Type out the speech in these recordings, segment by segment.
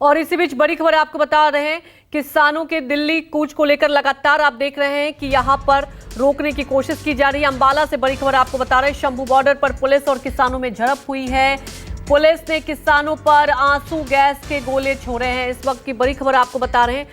और इसी बीच बड़ी खबर आपको बता रहे हैं, किसानों के दिल्ली कूच को लेकर लगातार आप देख रहे हैं कि यहां पर रोकने की कोशिश की जा रही है। अंबाला से बड़ी खबर आपको बता रहे हैं, शंभू बॉर्डर पर पुलिस और किसानों में झड़प हुई है। पुलिस ने किसानों पर आंसू गैस के गोले छोड़े हैं। इस वक्त की बड़ी खबर आपको बता रहे हैं,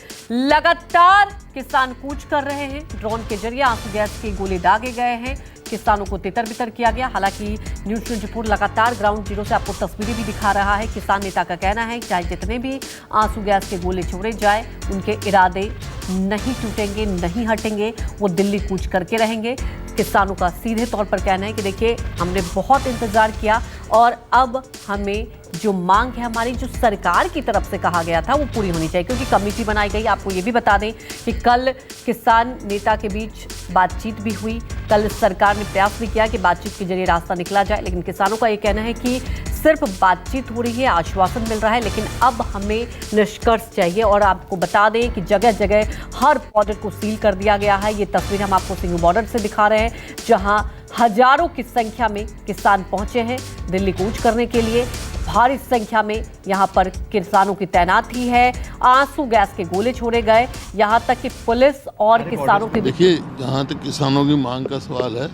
लगातार किसान कूच कर रहे हैं। ड्रोन के जरिए आंसू गैस के गोले दागे गए हैं, किसानों को तितर बितर किया गया। हालांकि न्यूज़ 24 लगातार ग्राउंड जीरो से आपको तस्वीरें भी दिखा रहा है। किसान नेता का कहना है कि चाहे जितने भी आंसू गैस के गोले छोड़े जाए, उनके इरादे नहीं टूटेंगे, नहीं हटेंगे, वो दिल्ली कूच करके रहेंगे। किसानों का सीधे तौर पर कहना है कि देखिए, हमने बहुत इंतजार किया और अब हमें जो मांग है हमारी, जो सरकार की तरफ से कहा गया था, वो पूरी होनी चाहिए, क्योंकि कमेटी बनाई गई। आपको ये भी बता दें कि कल किसान नेता के बीच बातचीत भी हुई। कल सरकार ने प्रयास भी किया कि बातचीत के जरिए रास्ता निकला जाए, लेकिन किसानों का ये कहना है कि सिर्फ बातचीत हो रही है, आश्वासन मिल रहा है, लेकिन अब हमें निष्कर्ष चाहिए। और आपको बता दें कि जगह जगह हर बॉर्डर को सील कर दिया गया है। ये तस्वीर हम आपको सिंघू बॉर्डर से दिखा रहे हैं, जहां हजारों की संख्या में किसान पहुंचे हैं दिल्ली कूच करने के लिए। भारी संख्या में यहां पर किसानों की तैनाती है। आंसू गैस के गोले छोड़े गए, यहां तक कि पुलिस और किसानों के देखिए, जहां तक किसानों की मांग का सवाल है,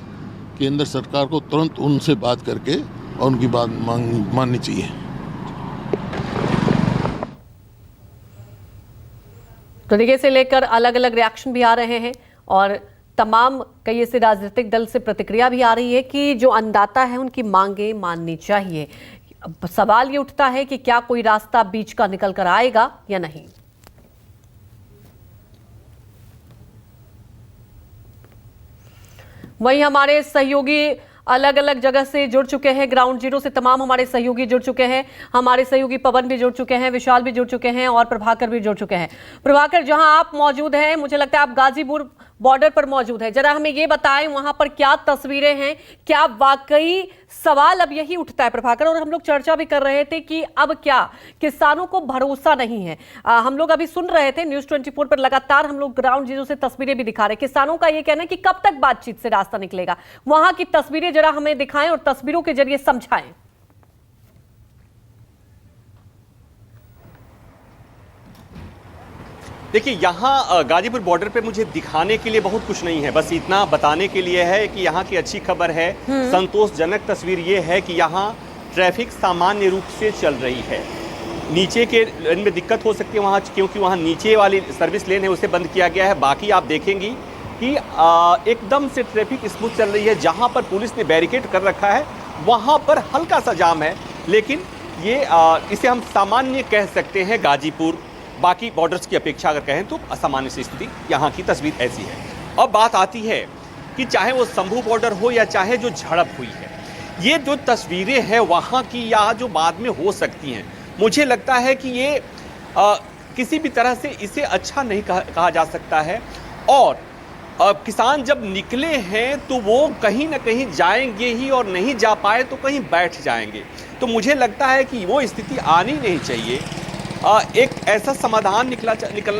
केंद्र सरकार को तुरंत उनसे बात करके और उनकी बात माननी चाहिए। तरीके से लेकर अलग अलग रिएक्शन भी आ रहे हैं और तमाम कई ऐसे राजनीतिक दल से प्रतिक्रिया भी आ रही है कि जो अन्नदाता है उनकी मांगे माननी चाहिए। सवाल ये उठता है कि क्या कोई रास्ता बीच का निकल कर आएगा या नहीं। वहीं हमारे सहयोगी अलग अलग जगह से जुड़ चुके हैं। ग्राउंड जीरो से तमाम हमारे सहयोगी जुड़ चुके हैं। हमारे सहयोगी पवन भी जुड़ चुके हैं, विशाल भी जुड़ चुके हैं और प्रभाकर भी जुड़ चुके हैं। प्रभाकर, जहां आप मौजूद हैं, मुझे लगता है आप गाजीपुर बॉर्डर पर मौजूद हैं। जरा हमें ये बताएं, वहां पर क्या तस्वीरें हैं, क्या वाकई सवाल अब यही उठता है प्रभाकर, और हम लोग चर्चा भी कर रहे थे कि अब क्या किसानों को भरोसा नहीं है। हम लोग अभी सुन रहे थे न्यूज़ 24 पर, लगातार हम लोग ग्राउंड जीरो से तस्वीरें भी दिखा रहे। किसानों का ये कहना है कि कब तक बातचीत से रास्ता निकलेगा। वहां की तस्वीरें जरा हमें दिखाएं और तस्वीरों के जरिए समझाएं। देखिए, यहाँ गाजीपुर बॉर्डर पे मुझे दिखाने के लिए बहुत कुछ नहीं है, बस इतना बताने के लिए है कि यहाँ की अच्छी खबर है। संतोषजनक तस्वीर ये है कि यहाँ ट्रैफिक सामान्य रूप से चल रही है। नीचे के लेन में दिक्कत हो सकती है वहाँ, क्योंकि वहाँ नीचे वाली सर्विस लेन है, उसे बंद किया गया है। बाकी आप देखेंगी कि एकदम से ट्रैफिक स्मूथ चल रही है। जहाँ पर पुलिस ने बैरिकेड कर रखा है, वहाँ पर हल्का सा जाम है, लेकिन ये इसे हम सामान्य कह सकते हैं गाजीपुर। बाकी बॉर्डर्स की अपेक्षा अगर कहें तो असामान्य सी स्थिति, यहाँ की तस्वीर ऐसी है। अब बात आती है कि चाहे वो शंभू बॉर्डर हो या चाहे जो झड़प हुई है, ये जो तस्वीरें हैं वहाँ की या जो बाद में हो सकती हैं, मुझे लगता है कि ये किसी भी तरह से इसे अच्छा नहीं कहा जा सकता है। और किसान जब निकले हैं तो वो कहीं ना कहीं जाएंगे ही, और नहीं जा पाए तो कहीं बैठ जाएंगे। तो मुझे लगता है कि वो स्थिति आनी नहीं चाहिए। एक ऐसा समाधान निकलना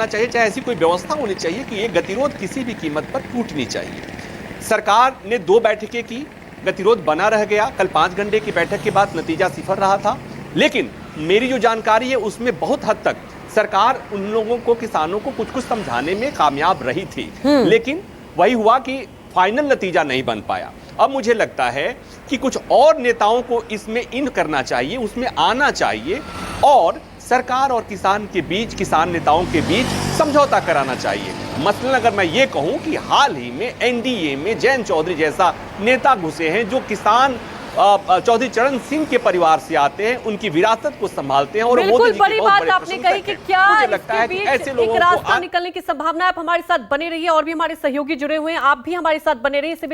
चाहिए, चाहे ऐसी कोई व्यवस्था होनी चाहिए कि ये गतिरोध किसी भी कीमत पर टूटनी चाहिए। सरकार ने 2 बैठकें की, गतिरोध बना रह गया। कल 5 घंटे की बैठक के बाद नतीजा सिफर रहा था, लेकिन मेरी जो जानकारी है उसमें बहुत हद तक सरकार उन लोगों को, किसानों को कुछ कुछ समझाने में कामयाब रही थी, लेकिन वही हुआ कि फाइनल नतीजा नहीं बन पाया। अब मुझे लगता है कि कुछ और नेताओं को इसमें इन करना चाहिए, उसमें आना चाहिए, और सरकार और किसान के बीच, किसान नेताओं के बीच समझौता कराना चाहिए। मसलन अगर मैं ये कहूं कि हाल ही में एनडीए में जयंत चौधरी जैसा नेता घुसे हैं, जो किसान चौधरी चरण सिंह के परिवार से आते हैं, उनकी विरासत को संभालते हैं, और बिल्कुल बड़ी बात आपने कही कि क्या मुझे लगता है कि ऐसे लोगों को रास्ता निकलने की संभावना है। आप हमारे साथ बने रहिए, और भी हमारे सहयोगी जुड़े हुए हैं, आप भी हमारे साथ बने रहिए।